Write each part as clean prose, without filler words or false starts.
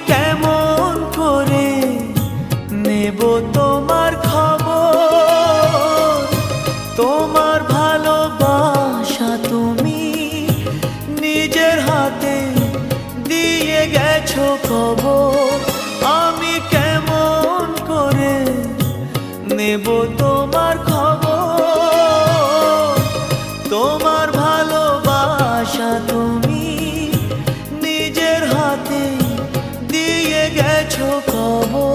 কেমন করে নেব তোমার খবর? তোমার ভালোবাসা তুমি নিজের হাতে দিয়ে গেছো খবর। আমি কেমন করে নেব তোমার খবর? তোমার ভালোবাসা তুমি নিজের হাতে দিয়ে গেছো খবর।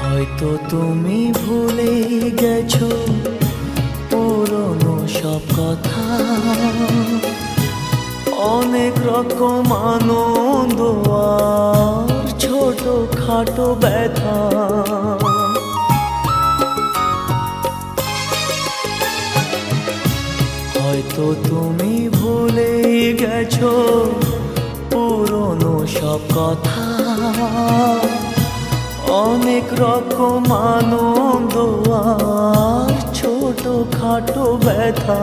হয়তো তুমি ভুলে গেছো পুরনো সব কথা, অনেক রকম আনন্দ আর ছোট খাটো ব্যথা। হয়তো তুমি ভুলে গেছো পুরনো সব কথা, অনেক রকম আনন্দ আর ছোট খাটো ব্যথা।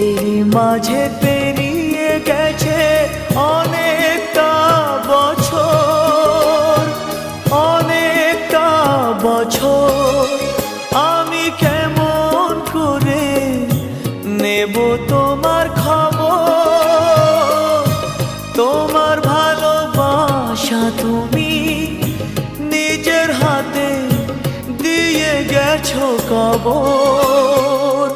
এই মাঝে পেরিয়ে গেছে অনেকটা বছর, অনেকটা বছর। আমি কেমন করে নেব তোমার খবর? তোমার ভালোবাসা তুমি নিজের হাতে দিয়ে গেছো খবর।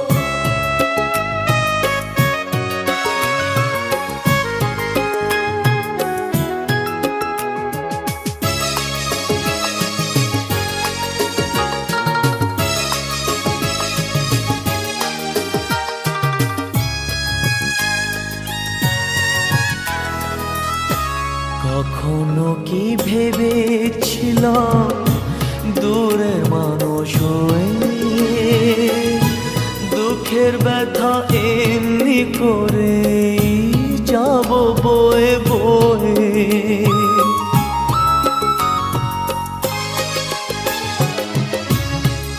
কখনো কি ভেবেছিলাম দূরের মানুষ হয়ে দুঃখের ব্যথা এমনি করে যাব বয়ে বয়ে।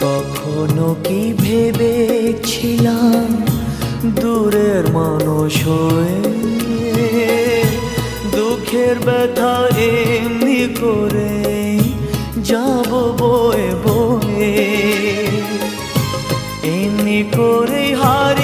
কখনো কি ভেবেছিলাম দূরের মানুষ হয়ে দুঃখের ব্যথা এমনি করে যাব বয়ে বয়ে। এমনি করে হারিয়ে